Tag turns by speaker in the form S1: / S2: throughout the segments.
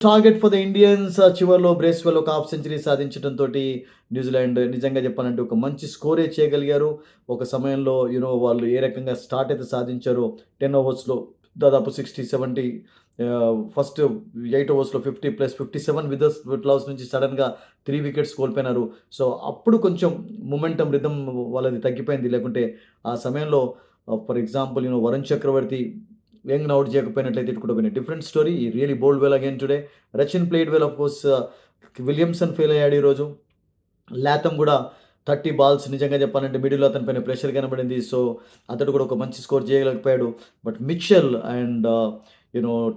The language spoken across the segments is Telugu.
S1: టార్గెట్ ఫర్ ద ఇండియన్స్ చివర్లో బ్రేస్‌వెల్ ఒక హాఫ్ సెంచరీ సాధించడంతోటి న్యూజిలాండ్ నిజంగా చెప్పాలంటే ఒక మంచి స్కోరే చేయగలిగారు. ఒక సమయంలో వాళ్ళు ఏ రకంగా స్టార్ట్ అయితే సాధించారో 10 ఓవర్స్‌లో దాదాపు 60, 70 ఫస్ట్ 8 ఓవర్స్‌లో 50 ప్లస్ 57 విత్ లాస్ నుంచి సడెన్‌గా 3 వికెట్స్ కోల్పోయినారు. సో, అప్పుడు కొంచెం మొమెంటమ్ రిథమ్ వాళ్ళది తగ్గిపోయింది. లేకుంటే ఆ సమయంలో ఫర్ ఎగ్జాంపుల్ వరుణ్ చక్రవర్తి యంగ్‌ని ఔట్ చేయకపోయినట్లయితే it could have been a different story. He really bowled well again today. Rachin played well of course. Williamson fail అయ్యాడు ఈరోజు. లాథమ్ గూడా 30 బాల్స్ నిజంగా చెప్పాలంటే మిడిల్‌లో అతని పైన ప్రెషర్ కనబడింది. సో, అతడు కూడా ఒక మంచి స్కోర్ చేయలేకపోయాడు. But Mitchell and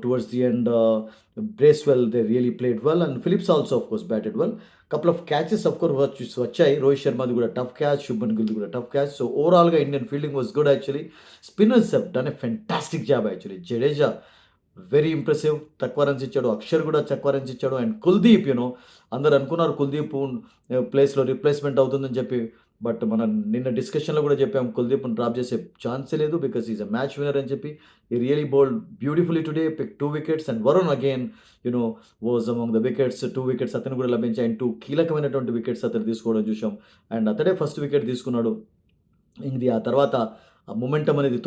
S1: towards the end Bracewell they really played well and Phillips also of course batted well. Couple of catches of course వచ్చాయి. రోహిత్ శర్మది కూడా టఫ్ క్యాచ్, శుభ్మన్ గిల్‌ది కూడా టఫ్ క్యాచ్. సో, ఓవరాల్‌గా Indian fielding was good actually. Spinners have done a fantastic job actually. Jadeja very impressive. తక్కువ రన్స్ ఇచ్చాడు. అక్షర్ కూడా తక్కువ రన్స్ ఇచ్చాడు. అండ్ కుల్దీప్ అందరూ అనుకున్నారు కుల్దీప్ ప్లేస్‌లో రిప్లేస్‌మెంట్ అవుతుందని చెప్పి. బట్ మనం నిన్న డిస్కషన్‌లో కూడా చెప్పాం కుల్దీప్‌ని డ్రాప్ చేసే ఛాన్సే లేదు. Because he is a match winner అని చెప్పి. He really bowled beautifully today. Picked 2 wickets and Varun again was among the wickets. 2 wickets అతనికి కూడా లభించాయి. అండ్ 2 కీలకమైనటువంటి వికెట్స్ అతను తీసుకోవడం చూసాం. అండ్ అతడే ఫస్ట్ వికెట్ తీసుకున్నాడు. ఇది ఆ తర్వాత ఆ మొమెంటమ్ అనేది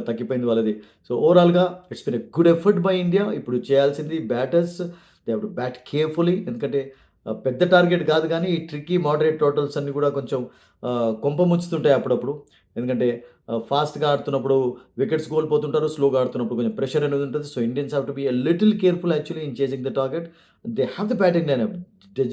S1: తగ్గిపోయింది వాళ్ళది. సో, ఓవరాల్‌గా it's been a good effort by India. ఇప్పుడు చేయాల్సింది batters they have to bat carefully. ఎందుకంటే పెద్ద టార్గెట్ కాదు గానీ, ఈ ట్రిక్కీ మోడరేట్ టోటల్స్ అన్నీ కూడా కొంచెం కొంప ముంచుతుంటాయి అప్పుడప్పుడు. ఎందుకంటే ఫాస్ట్‌గా ఆడుతున్నప్పుడు వికెట్స్ కోల్పోతుంటారు. స్లోగా ఆడుతున్నప్పుడు కొంచెం ప్రెషర్ అనేది ఉంటది. So, Indians have to be a little careful actually in chasing the target. They have the batting lineup.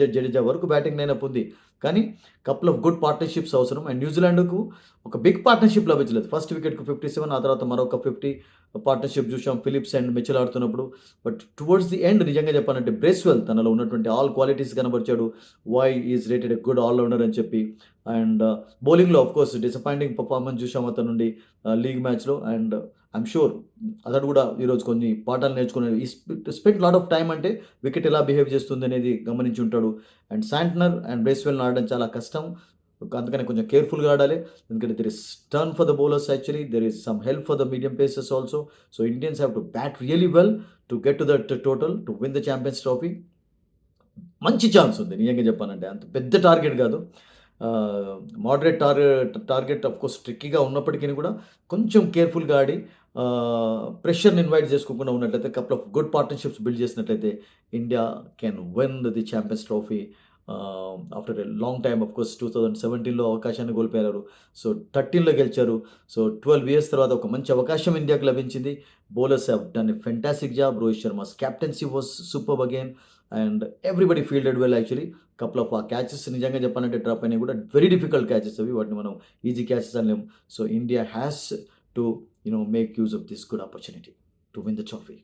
S1: Jadeja వరకు బ్యాటింగ్ లైనప్ ఉంది. కానీ కపుల్ ఆఫ్ గుడ్ పార్ట్నర్‌షిప్స్ అవసరం. అండ్ న్యూజిలాండ్‌కు ఒక బిగ్ పార్ట్నర్‌షిప్ లభించలేదు. ఫస్ట్ వికెట్‌కి 57 ఆ తర్వాత మరొక 50 పార్ట్నర్‌షిప్ చూసాం. ఫిలిప్స్ అండ్ మిచెల్ ఆడుతున్నప్పుడు. బట్ టువర్డ్స్ ది ఎండ్ నిజంగా చెప్పాలంటే బ్రేస్‌వెల్ తనలో ఉన్నటువంటి ఆల్ క్వాలిటీస్ కనబరిచాడు. Why is rated a good all rounder అని చెప్పి. అండ్ బౌలింగ్‌లో ఆఫ్‌కోర్స్ డిసప్పాయింటింగ్ పెర్ఫార్మన్స్ చూసాం అతని నుండి లీగ్ మ్యాచ్‌లో. అండ్ ఐయామ్ ష్యూర్ అతడు కూడా ఈరోజు కొన్ని పాఠాలు నేర్చుకున్నాడు. ఈ స్పెండ్ లాట్ ఆఫ్ టైమ్ అంటే వికెట్ ఎలా బిహేవ్ చేస్తుందనేది గమనించి ఉంటాడు. అండ్ శాంట్నర్ అండ్ బ్రేస్‌వెల్‌ని ఆడడం చాలా కష్టం. అందుకని కొంచెం కేర్‌ఫుల్‌గా ఆడాలి. ఎందుకంటే there is turn for the bowlers actually. There is some help for the medium pacers also. So, Indians have to bat really well to get to that total to win the Champions Trophy. మంచి ఛాన్స్ ఉంది నిజంగా చెప్పాలంటే. అంత పెద్ద టార్గెట్ గాదు. మోడరేట్ టార్గెట్ ఆఫ్‌కోర్స్ ట్రిక్కీగా ఉన్నప్పటికిని కూడా కొంచెం కేర్‌ఫుల్‌గా ఆడి ప్రెషర్‌ని ఇన్వైట్ చేసుకోకుండా ఉన్నట్లయితే couple of good partnerships build చేసినట్లయితే India can win the champions trophy after a long time. Of course 2017లో అవకాశాన్ని కోల్పోయారు. సో, 13లో గెలిచారు. సో, 12 ఇయర్స్ తర్వాత ఒక మంచి అవకాశం ఇండియాకి లభించింది. Bowlers have done a fantastic job. Rohit Sharma's captaincy was superb again. And everybody fielded well actually. Couple of ఆ క్యాచెస్ నిజంగా చెప్పాలంటే డ్రాప్ అయినవి కూడా వెరీ డిఫికల్ట్ క్యాచెస్ అవి. వాటిని మనం ఈజీ క్యాచెస్ అనలేము. So, India has to make use of this good opportunity to win the trophy.